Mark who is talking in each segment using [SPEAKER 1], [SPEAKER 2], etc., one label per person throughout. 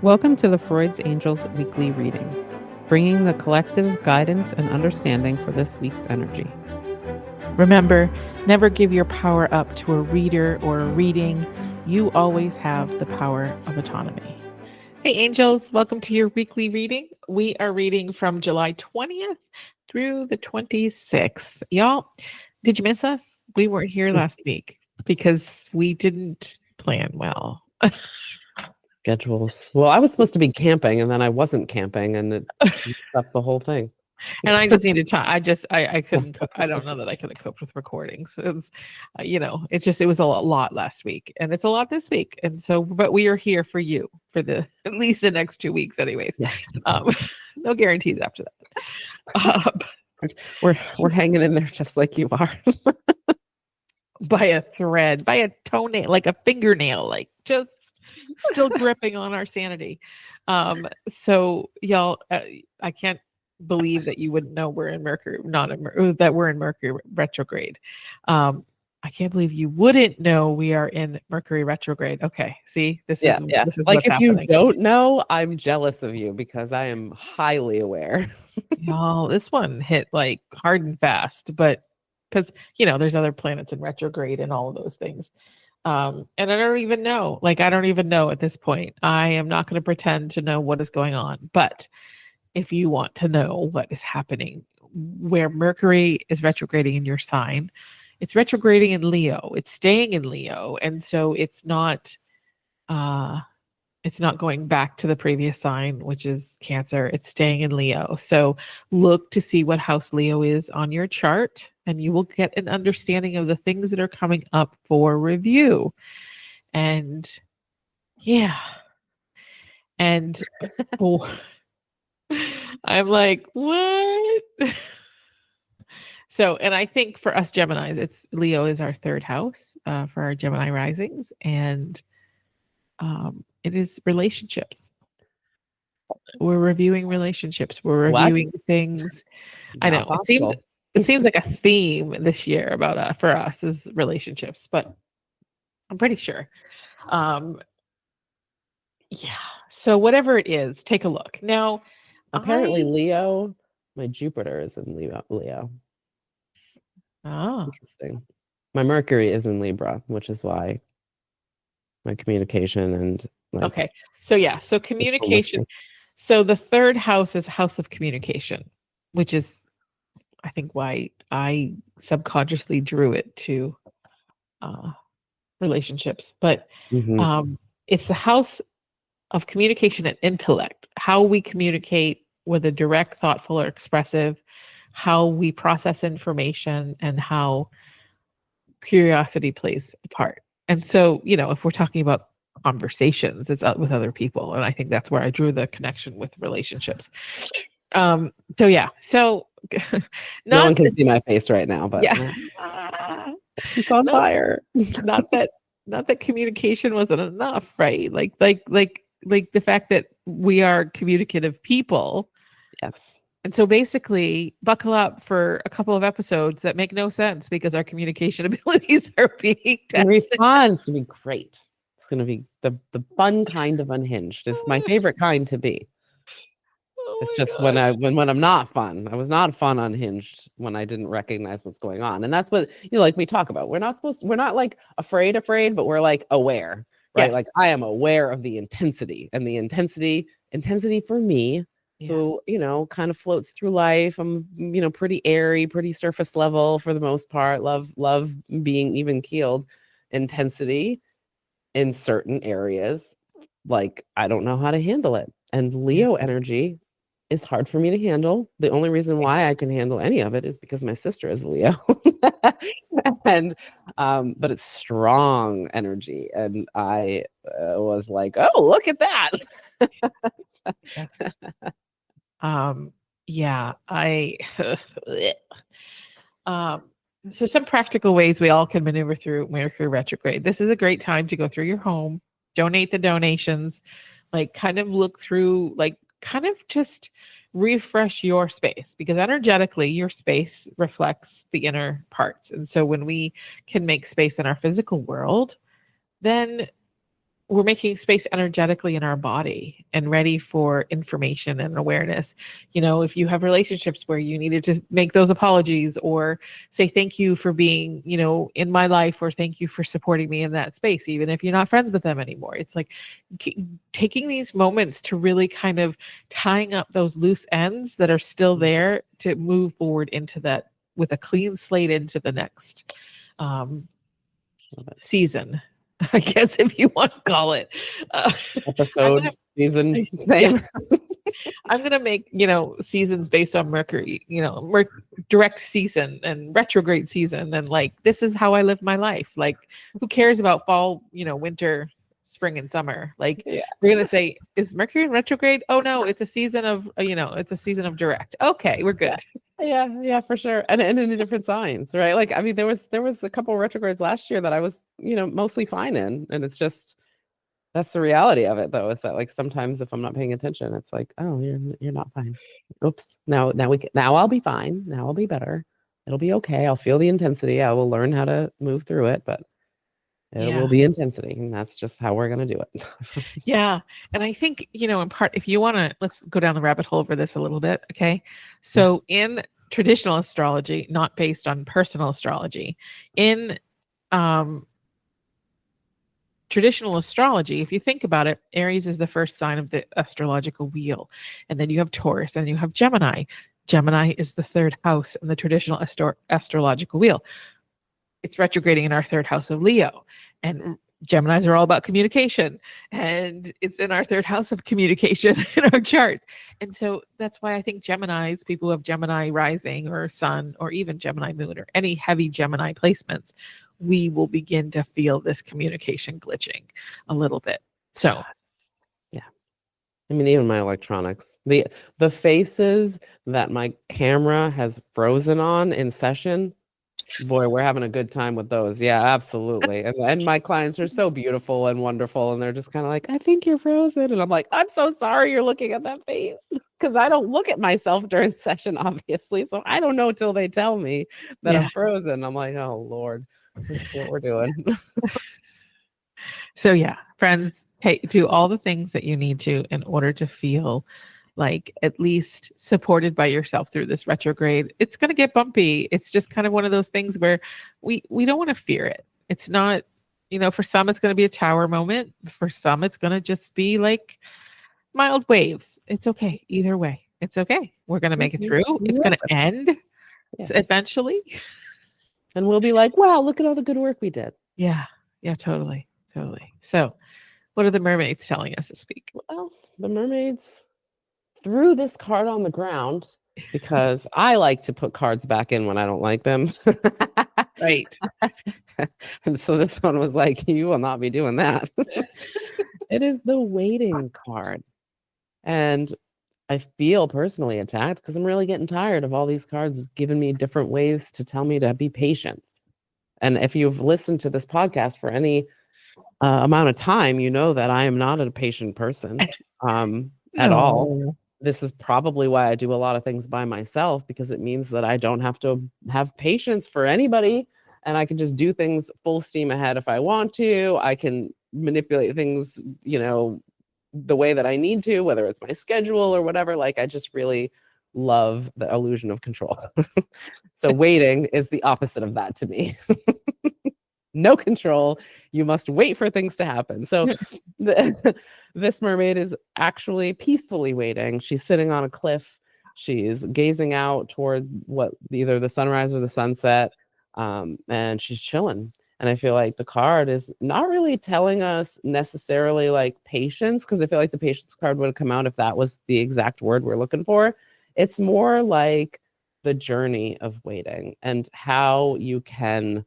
[SPEAKER 1] Welcome to the Freud's Angels weekly reading, bringing the collective guidance and understanding for this week's energy.
[SPEAKER 2] Remember, never give your power up to a reader or a reading. You always have the power of autonomy. Hey, angels, welcome to your weekly reading. We are reading from July 20th through the 26th. Y'all, did you miss us? We weren't here last week because we didn't plan well.
[SPEAKER 1] Schedules. Well, I was supposed to be camping and then I wasn't camping and it messed up the whole thing.
[SPEAKER 2] And I just needed time. I couldn't, I don't know that I could have coped with recordings. It was, it was a lot last week and it's a lot this week. And so, but we are here for you for at least the next 2 weeks anyways.
[SPEAKER 1] Yeah.
[SPEAKER 2] No guarantees after that.
[SPEAKER 1] We're hanging in there just like you are.
[SPEAKER 2] By a thread, by a toenail, like a fingernail, like just still gripping on our sanity. So y'all, I can't believe that you wouldn't know we're in Mercury, that we're in Mercury retrograde. I can't believe you wouldn't know we are in Mercury retrograde. Okay, see, this is
[SPEAKER 1] like if
[SPEAKER 2] happening.
[SPEAKER 1] You don't know, I'm jealous of you because I am highly aware.
[SPEAKER 2] Y'all, this one hit like hard and fast, but because there's other planets in retrograde and all of those things. And I don't even know. I don't even know at this point. I am not going to pretend to know what is going on. But if you want to know what is happening, where Mercury is retrograding in your sign, it's retrograding in Leo. It's staying in Leo. And so it's not going back to the previous sign, which is Cancer. It's staying in Leo. So look to see what house Leo is on your chart, and you will get an understanding of the things that are coming up for review. And yeah. And I'm like, what? So, and I think for us Geminis, Leo is our third house for our Gemini risings. And it is relationships. We're reviewing relationships. We're reviewing things. I know it seems like a theme this year about for us is relationships, but I'm pretty sure. Yeah. So whatever it is, take a look. Now,
[SPEAKER 1] apparently Leo, my Jupiter is in Leo.
[SPEAKER 2] Oh,
[SPEAKER 1] interesting. My Mercury is in Libra, which is why my communication and
[SPEAKER 2] okay. So yeah, so communication. So the third house is house of communication, which is I think why I subconsciously drew it to relationships. But it's the house of communication and intellect, how we communicate, whether direct, thoughtful, or expressive, how we process information, and how curiosity plays a part. And so, if we're talking about conversations, it's with other people. And I think that's where I drew the connection with relationships. So yeah. So
[SPEAKER 1] no one can see my face right now, but
[SPEAKER 2] yeah.
[SPEAKER 1] It's on fire.
[SPEAKER 2] Not that communication wasn't enough, right? Like the fact that we are communicative people.
[SPEAKER 1] Yes.
[SPEAKER 2] And so basically, buckle up for a couple of episodes that make no sense because our communication abilities are being tested.
[SPEAKER 1] Response to be great. It's going to be the fun kind of unhinged. It's my favorite kind to be. It's just when I'm not fun. I was not fun unhinged when I didn't recognize what's going on. And that's what, like we talk about. We're not like afraid, but we're like aware, right? Yes. Like I am aware of the intensity, and the intensity for me, yes. Who, kind of floats through life. I'm, pretty airy, pretty surface level for the most part. Love being even keeled. Intensity in certain areas, like I don't know how to handle it. And Leo energy is hard for me to handle. The only reason why I can handle any of it is because my sister is Leo. And but it's strong energy, and I was like, oh, look at that.
[SPEAKER 2] Yeah, so some practical ways we all can maneuver through Mercury retrograde. This is a great time to go through your home, donate the donations, kind of look through, kind of just refresh your space, because energetically your space reflects the inner parts. And so when we can make space in our physical world, then we're making space energetically in our body and ready for information and awareness. You know, if you have relationships where you needed to make those apologies or say thank you for being, you know, in my life, or thank you for supporting me in that space, even if you're not friends with them anymore. It's like taking these moments to really kind of tying up those loose ends that are still there to move forward into that with a clean slate into the next season, I guess, if you want to call it.
[SPEAKER 1] Episode, season, same.
[SPEAKER 2] I'm gonna make, you know, seasons based on Mercury, you know, direct season and retrograde season, and like this is how I live my life. Like, who cares about fall, you know, winter, spring, and summer? Like, we're gonna say, is Mercury in retrograde? Oh no, it's a season of, you know, it's a season of direct. Okay, we're good.
[SPEAKER 1] Yeah, for sure. And in the different signs, right? Like, I mean, there was a couple retrogrades last year that I was, you know, mostly fine in. And it's just, that's the reality of it though, is that like sometimes if I'm not paying attention, it's like, oh, you're not fine. Oops. Now I'll be fine. Now I'll be better. It'll be okay. I'll feel the intensity. I will learn how to move through it, but it will be intensity. And that's just how we're gonna do it.
[SPEAKER 2] Yeah. And I think, you know, in part, if you want to, let's go down the rabbit hole over this a little bit. Okay. So in traditional astrology, not based on personal astrology, in traditional astrology, if you think about it, Aries is the first sign of the astrological wheel. And then you have Taurus, and you have Gemini. Gemini is the third house in the traditional astrological wheel. It's retrograding in our third house of Leo. And Geminis are all about communication. And it's in our third house of communication in our charts. And so that's why I think Geminis, people who have Gemini rising or sun, or even Gemini moon, or any heavy Gemini placements, we will begin to feel this communication glitching a little bit. So
[SPEAKER 1] yeah. I mean, even my electronics, the faces that my camera has frozen on in session, boy, we're having a good time with those. Yeah, absolutely. And my clients are so beautiful and wonderful, and they're just kind of like, I think you're frozen. And I'm like, I'm so sorry you're looking at that face, because I don't look at myself during session, obviously. So I don't know till they tell me that I'm frozen. I'm like, oh Lord, this is what we're doing.
[SPEAKER 2] So yeah, friends, do all the things that you need to in order to feel like at least supported by yourself through this retrograde. It's going to get bumpy. It's just kind of one of those things where we don't want to fear it. It's not, you know, for some it's going to be a tower moment. For some it's going to just be like mild waves. It's okay. Either way, it's okay. We're going to make it through. It's going to end eventually.
[SPEAKER 1] And we'll be like, wow, look at all the good work we did.
[SPEAKER 2] Yeah, totally. So what are the mermaids telling us this week?
[SPEAKER 1] Well, the mermaids threw this card on the ground because I like to put cards back in when I don't like them.
[SPEAKER 2] Right.
[SPEAKER 1] And so this one was like, you will not be doing that. It is the waiting card. And I feel personally attacked because I'm really getting tired of all these cards giving me different ways to tell me to be patient. And if you've listened to this podcast for any amount of time, you know that I am not a patient person at all. This is probably why I do a lot of things by myself, because it means that I don't have to have patience for anybody, and I can just do things full steam ahead if I want to. I can manipulate things, you know, the way that I need to, whether it's my schedule or whatever. Like, I just really love the illusion of control. So waiting is the opposite of that to me. No control. You must wait for things to happen. So this mermaid is actually peacefully waiting. She's sitting on a cliff. She's gazing out toward either the sunrise or the sunset, and she's chilling. And I feel like the card is not really telling us necessarily like patience, because I feel like the patience card would have come out if that was the exact word we're looking for. It's more like the journey of waiting and how you can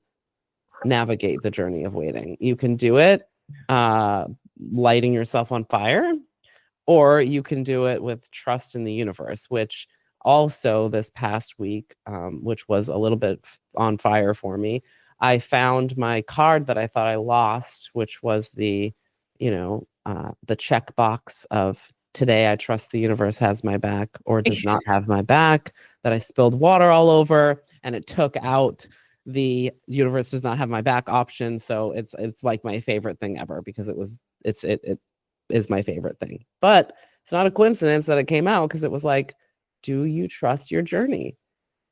[SPEAKER 1] navigate the journey of waiting. You can do it lighting yourself on fire, or you can do it with trust in the universe, which also this past week, which was a little bit on fire for me, I found my card that I thought I lost, which was the check box of today I trust the universe has my back or does not have my back, that I spilled water all over, and it took out the universe does not have my back option. So it's like my favorite thing ever because it is my favorite thing. But it's not a coincidence that it came out because it was like, do you trust your journey?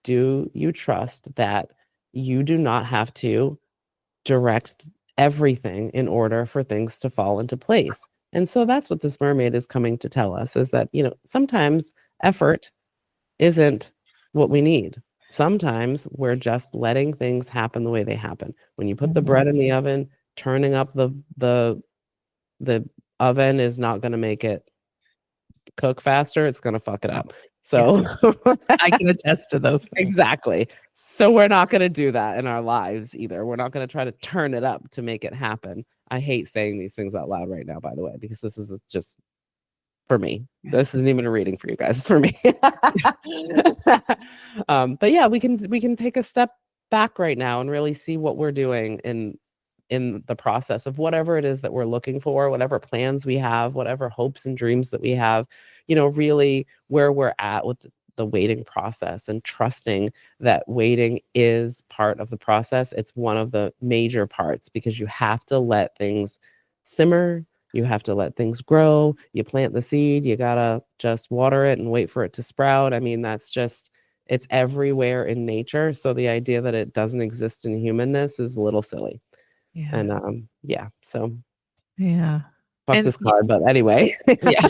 [SPEAKER 1] Do you trust that you do not have to direct everything in order for things to fall into place? And so that's what this mermaid is coming to tell us, is that, sometimes effort isn't what we need. Sometimes we're just letting things happen the way they happen. When you put the bread in the oven, turning up the oven is not going to make it cook faster. It's going to fuck it up. So
[SPEAKER 2] I can attest to those things.
[SPEAKER 1] Exactly. So we're not going to do that in our lives either. We're not going to try to turn it up to make it happen. I hate saying these things out loud right now, by the way, because this is just for me. This isn't even a reading for you guys. It's for me. But yeah, we can take a step back right now and really see what we're doing in the process of whatever it is that we're looking for, whatever plans we have, whatever hopes and dreams that we have, really where we're at with the waiting process, and trusting that waiting is part of the process. It's one of the major parts, because you have to let things simmer. You have to let things grow. You plant the seed, you gotta just water it and wait for it to sprout. I mean, it's everywhere in nature. So the idea that it doesn't exist in humanness is a little silly.
[SPEAKER 2] Yeah.
[SPEAKER 1] And so
[SPEAKER 2] yeah.
[SPEAKER 1] Fuck this card, but anyway.
[SPEAKER 2] Yeah.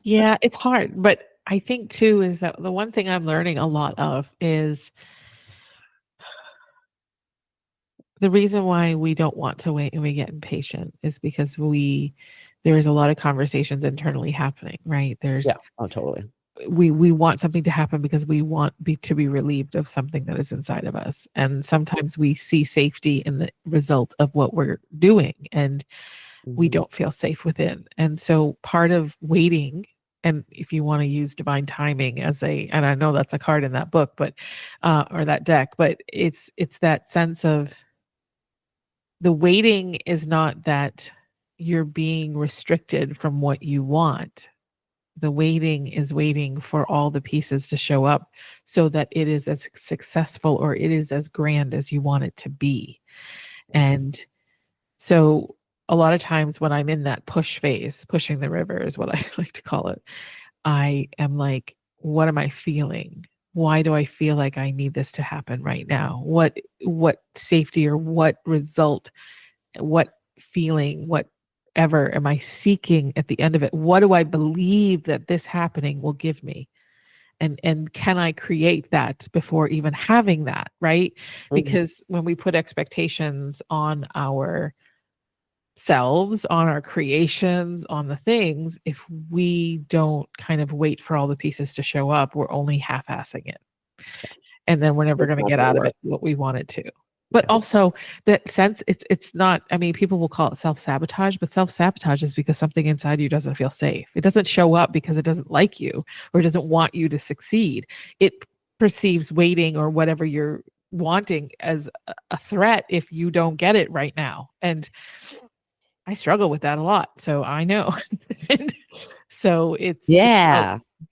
[SPEAKER 2] Yeah, it's hard, but I think too is that the one thing I'm learning a lot of is the reason why we don't want to wait and we get impatient is because there's a lot of conversations internally happening, right?
[SPEAKER 1] Totally.
[SPEAKER 2] We want something to happen because we want to be relieved of something that is inside of us. And sometimes we see safety in the result of what we're doing, and we don't feel safe within. And so part of waiting, and if you want to use divine timing and I know that's a card in that book, but or that deck, but it's that sense of the waiting is not that you're being restricted from what you want. The waiting is waiting for all the pieces to show up so that it is as successful or it is as grand as you want it to be. And so a lot of times when I'm in that push phase, pushing the river is what I like to call it, I am like, what am I feeling? Why do I feel like I need this to happen right now? What safety or what result, what feeling, whatever am I seeking at the end of it? What do I believe that this happening will give me? And can I create that before even having that, right? Because when we put expectations on our selves, on our creations, on the things, if we don't kind of wait for all the pieces to show up, we're only half-assing it. And then we're never going to get out of it what we wanted to. But also that sense, it's not, I mean, people will call it self-sabotage, but self-sabotage is because something inside you doesn't feel safe. It doesn't show up because it doesn't like you or doesn't want you to succeed. It perceives waiting or whatever you're wanting as a threat if you don't get it right now. And I struggle with that a lot. So I know. And so it's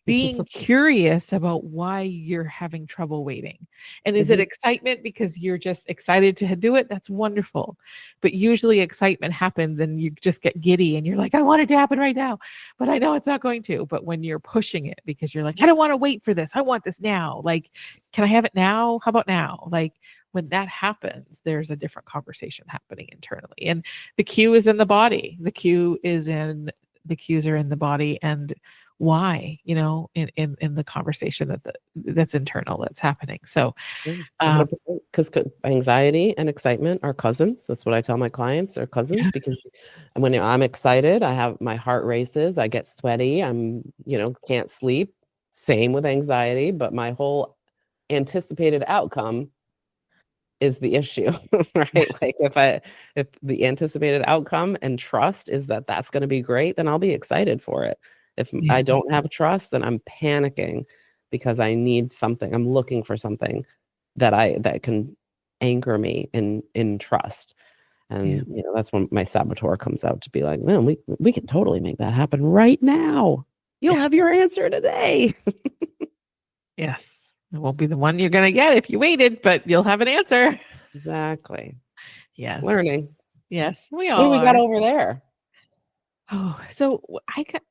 [SPEAKER 2] being curious about why you're having trouble waiting. And is it excitement because you're just excited to do it? That's wonderful. But usually excitement happens and you just get giddy and you're like, I want it to happen right now, but I know it's not going to. But when you're pushing it because you're like, I don't want to wait for this. I want this now. Like, can I have it now? How about now? Like, when that happens, there's a different conversation happening internally. And the cue is in the body. The cues are in the body. And why, in the conversation that's internal, that's happening. So,
[SPEAKER 1] because anxiety and excitement are cousins. That's what I tell my clients. They're cousins because when I'm excited, my heart races, I get sweaty. I'm, can't sleep. Same with anxiety, but my whole anticipated outcome is the issue, right? Like if the anticipated outcome and trust is that that's going to be great, then I'll be excited for it. If I don't have trust, then I'm panicking because I need something. I'm looking for something that can anchor me in trust. And that's when my saboteur comes out to be like, man, we can totally make that happen right now. You'll have your answer today.
[SPEAKER 2] Yes. It won't be the one you're going to get if you waited, but you'll have an answer.
[SPEAKER 1] Exactly.
[SPEAKER 2] Yes.
[SPEAKER 1] Learning.
[SPEAKER 2] Yes. We
[SPEAKER 1] What do
[SPEAKER 2] all
[SPEAKER 1] we got
[SPEAKER 2] are.
[SPEAKER 1] over there?
[SPEAKER 2] Oh, so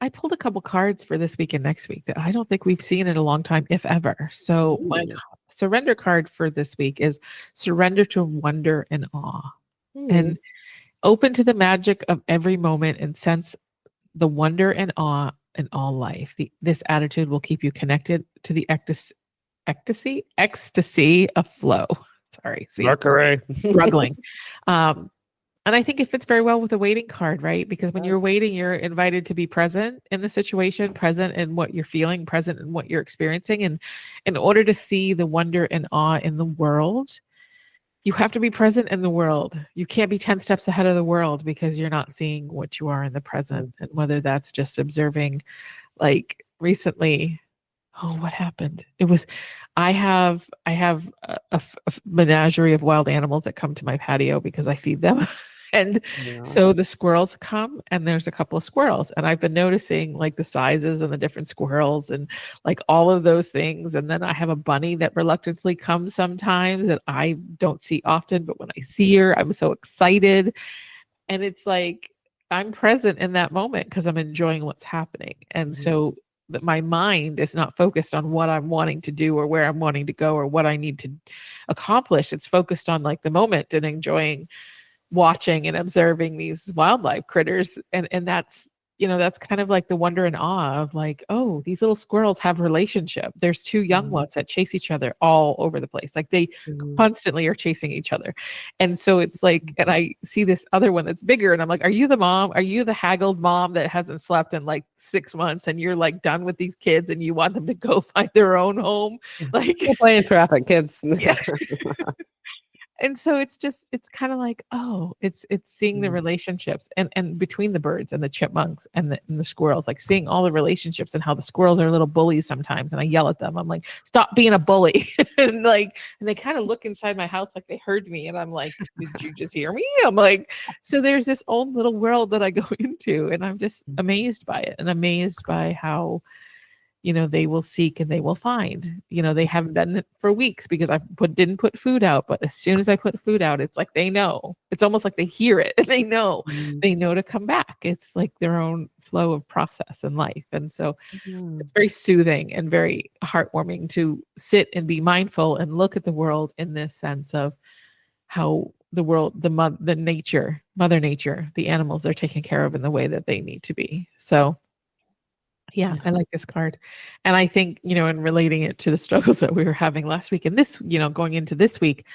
[SPEAKER 2] I pulled a couple cards for this week and next week that I don't think we've seen in a long time, if ever. So my
[SPEAKER 1] Ooh.
[SPEAKER 2] surrender card for this week is surrender to wonder and awe,
[SPEAKER 1] Hmm.
[SPEAKER 2] and open to the magic of every moment and sense the wonder and awe in all life. This attitude will keep you connected to the ecstasy of flow. Sorry, see,
[SPEAKER 1] Mercury.
[SPEAKER 2] struggling. Um, and I think it fits very well with the waiting card, right? Because when
[SPEAKER 1] Does.
[SPEAKER 2] you're waiting, you're invited to be present in the situation, present in what you're feeling, present in what you're experiencing. And in order to see the wonder and awe in the world, you have to be present in the world. You can't be 10 steps ahead of the world because you're not seeing what you are in the present. And whether that's just observing, like recently, oh, what happened? It was, I have a menagerie of wild animals that come to my patio because I feed them. And
[SPEAKER 1] Yeah.
[SPEAKER 2] so the squirrels come, and there's a couple of squirrels, and I've been noticing like the sizes and the different squirrels and like all of those things. And then I have a bunny that reluctantly comes sometimes that I don't see often, but when I see her, I'm so excited. And it's like I'm present in that moment because I'm enjoying what's happening. And
[SPEAKER 1] Mhm.
[SPEAKER 2] so that my mind is not focused on what I'm wanting to do or where I'm wanting to go or what I need to accomplish. It's focused on like the moment and enjoying watching and observing these wildlife critters. And that's, that's kind of like the wonder and awe of like, oh, these little squirrels have relationship. There's two young ones that chase each other all over the place. Like they
[SPEAKER 1] Mhm.
[SPEAKER 2] constantly are chasing each other. And so it's like, and I see this other one that's bigger, and I'm like, are you the mom? Are you the haggled mom that hasn't slept in like 6 months and you're like done with these kids and you want them to go find their own home? Like,
[SPEAKER 1] Go play in traffic, kids.
[SPEAKER 2] yeah. And so it's kind of like, oh, it's seeing the relationships and between the birds and the chipmunks and the squirrels, like seeing all the relationships and how the squirrels are little bullies sometimes. And I yell at them. I'm like, stop being a bully. And they kind of look inside my house like they heard me. And I'm like, did you just hear me? I'm like, so there's this own little world that I go into, and I'm just amazed by it and amazed by how they will seek and they will find. They haven't done it for weeks because didn't put food out. But as soon as I put food out, it's like they know. It's almost like they hear it and they know.
[SPEAKER 1] Mhm.
[SPEAKER 2] They know to come back. It's like their own flow of process in life. And so it's very soothing and very heartwarming to sit and be mindful and look at the world in this sense of how the world, the nature, Mother Nature, the animals, they're taken care of in the way that they need to be. So yeah, I like this card. And I think, in relating it to the struggles that we were having last week and this, going into this week,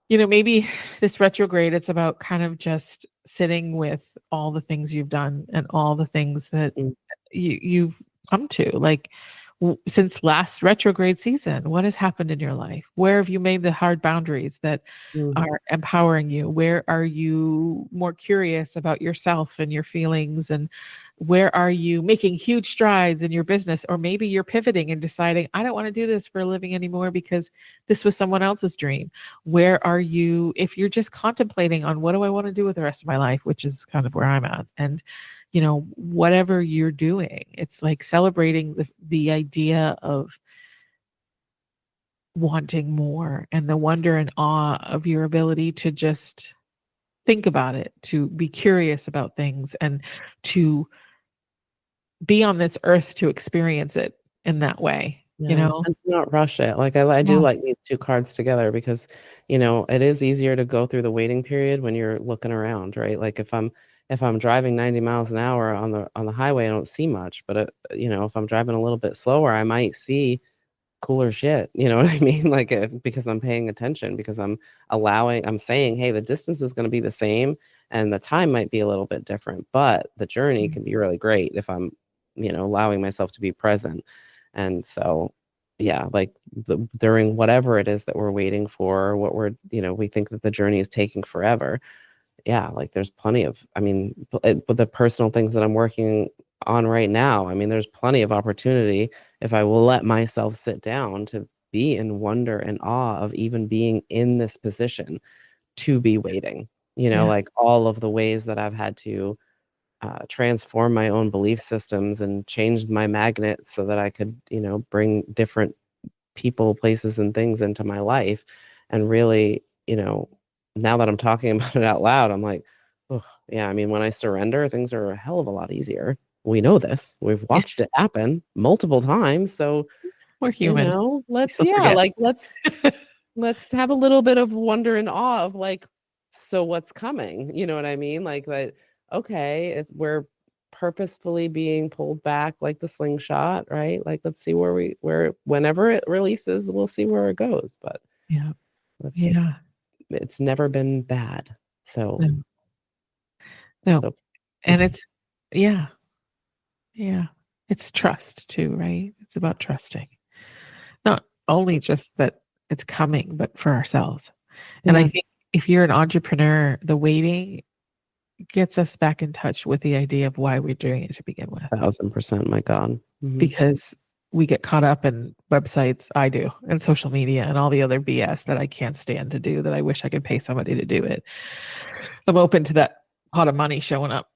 [SPEAKER 2] maybe this retrograde, it's about kind of just sitting with all the things you've done and all the things that
[SPEAKER 1] Mm.
[SPEAKER 2] you've come to. Like since last retrograde season, what has happened in your life? Where have you made the hard boundaries that
[SPEAKER 1] Mhm.
[SPEAKER 2] are empowering you? Where are you more curious about yourself and your feelings? And where are you making huge strides in your business? Or maybe you're pivoting and deciding, I don't want to do this for a living anymore because this was someone else's dream. Where are you, if you're just contemplating on what do I want to do with the rest of my life, which is kind of where I'm at. And whatever you're doing, it's like celebrating the idea of wanting more and the wonder and awe of your ability to just think about it, to be curious about things, and to be on this earth to experience it in that way,
[SPEAKER 1] Yeah, and to not rush it. Like, I do
[SPEAKER 2] Yeah.
[SPEAKER 1] like these 2 cards together because, it is easier to go through the waiting period when you're looking around, right? Like, if I'm driving 90 miles an hour on the highway, I don't see much, but, if I'm driving a little bit slower, I might see cooler shit, you know what I mean? Like, because I'm paying attention, because I'm saying, "Hey, the distance is gonna be the same, and the time might be a little bit different, but the journey can be really great if I'm, allowing myself to be present." And so, yeah, like, during whatever it is that we're waiting for, what we think that the journey is taking forever. Yeah, like, there's plenty of but the personal things that I'm working on right now, there's plenty of opportunity if I will let myself sit down to be in wonder and awe of even being in this position to be waiting.
[SPEAKER 2] Yeah.
[SPEAKER 1] Like, all of the ways that I've had to, transform my own belief systems and change my magnet so that I could, bring different people, places, and things into my life. And really, now that I'm talking about it out loud, I'm like, oh, yeah, I mean, when I surrender, things are a hell of a lot easier. We know this. We've watched it happen multiple times. So,
[SPEAKER 2] We're human.
[SPEAKER 1] let's
[SPEAKER 2] still forget.
[SPEAKER 1] let's have a little bit of wonder and awe of like, so what's coming? You know what I mean? Like that, okay, we're purposefully being pulled back like the slingshot, right? Like let's see where whenever it releases, we'll see where it goes. But
[SPEAKER 2] Yeah.
[SPEAKER 1] let's
[SPEAKER 2] Yeah.
[SPEAKER 1] it's never been bad. So
[SPEAKER 2] No.
[SPEAKER 1] so-
[SPEAKER 2] And it's yeah. It's trust too, right? It's about trusting. Not only just that it's coming, but for ourselves. And I
[SPEAKER 1] Yeah.
[SPEAKER 2] think if you're an entrepreneur, the waiting gets us back in touch with the idea of why we're doing it to begin with.
[SPEAKER 1] 1,000%, my God. Mhm.
[SPEAKER 2] Because we get caught up in websites, I do, and social media and all the other BS that I can't stand to do, that I wish I could pay somebody to do it. I'm open to that pot of money showing up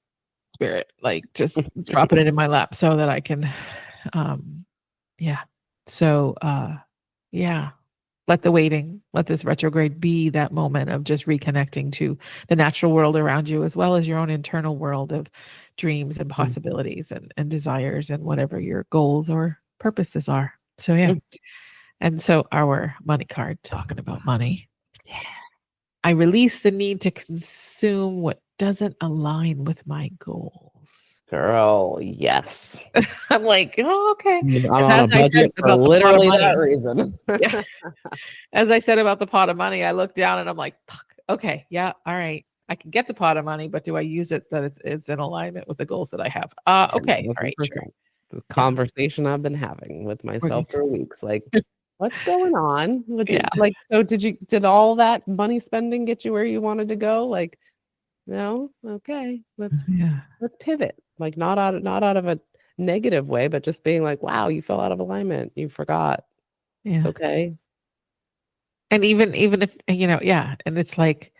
[SPEAKER 2] spirit, like just dropping it in my lap so that I can, yeah. So, yeah, let the waiting, let this retrograde be that moment of just reconnecting to the natural world around you, as well as your own internal world of dreams and possibilities and desires and whatever your goals or purposes are. So, yeah. And so our money card, talking about money. I release the need to consume what doesn't align with my goals.
[SPEAKER 1] Girl, yes.
[SPEAKER 2] I'm like, oh, okay.
[SPEAKER 1] I'm on a budget for literally that reason.
[SPEAKER 2] Yeah. As I said about the pot of money, I look down and I'm like, fuck, okay, yeah, all right. I can get the pot of money, but do I use it that it's in alignment with the goals that I have? Okay, all right, sure.
[SPEAKER 1] The conversation I've been having with myself for weeks, like, what's going on? So did all that money spending get you where you wanted to go? Like, no, okay, let's pivot. Like not out of a negative way, but just being like, wow, you fell out of alignment. You forgot.
[SPEAKER 2] Yeah.
[SPEAKER 1] It's okay.
[SPEAKER 2] And even if, and it's like,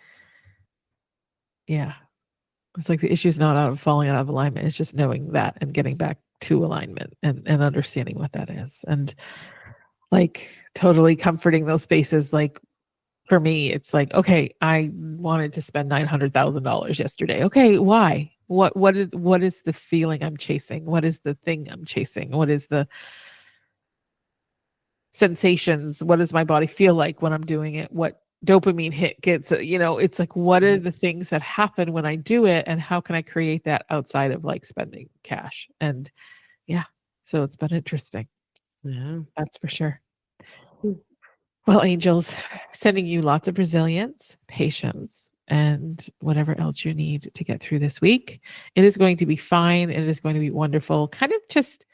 [SPEAKER 2] it's like the issue is not out of falling out of alignment. It's just knowing that and getting back to alignment and understanding what that is. And like totally comforting those spaces. Like for me, it's like, okay, I wanted to spend $900,000 yesterday. Okay, why? What is the feeling I'm chasing? What is the thing I'm chasing? What is the sensations? What does my body feel like when I'm doing it? What dopamine hit gets, it's like, what are the things that happen when I do it? And how can I create that outside of like spending cash? And so it's been interesting.
[SPEAKER 1] Yeah,
[SPEAKER 2] that's for sure. Well, angels, sending you lots of resilience, patience, and whatever else you need to get through this week. It is going to be fine. It is going to be wonderful. Kind of just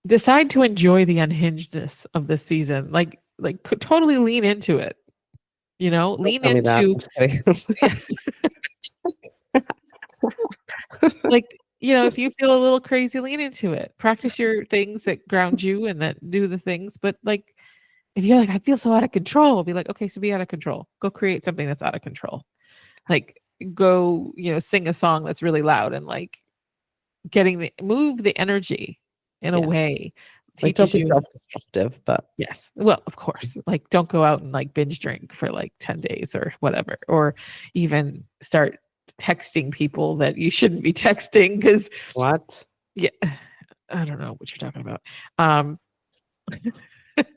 [SPEAKER 2] decide to enjoy the unhingedness of this season. Like totally lean into it. Lean into like, if you feel a little crazy, lean into it. Practice your things that ground you and that do the things. But like, if you're like, I feel so out of control, be like, okay, so be out of control. Go create something that's out of control. Like go, sing a song that's really loud and like move the energy in a way.
[SPEAKER 1] Like don't be self-destructive, but
[SPEAKER 2] yes. Well, of course, like don't go out and like binge drink for like 10 days or whatever, or even start texting people that you shouldn't be texting because
[SPEAKER 1] what?
[SPEAKER 2] Yeah, I don't know what you're talking about.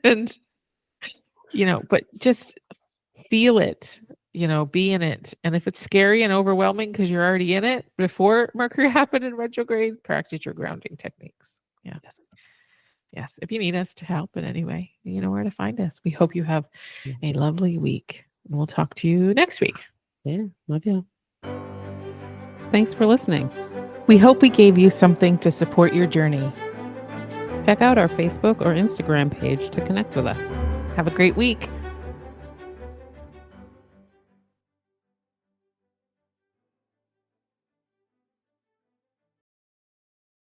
[SPEAKER 2] And but just feel it, be in it. And if it's scary and overwhelming because you're already in it before Mercury happened in retrograde, practice your grounding techniques. Yes. If you need us to help in any way, you know where to find us. We hope you have a lovely week. And we'll talk to you next week.
[SPEAKER 1] Yeah, love you.
[SPEAKER 3] Thanks for listening.
[SPEAKER 2] We hope we gave you something to support your journey.
[SPEAKER 3] Check out our Facebook or Instagram page to connect with us.
[SPEAKER 2] Have a great week.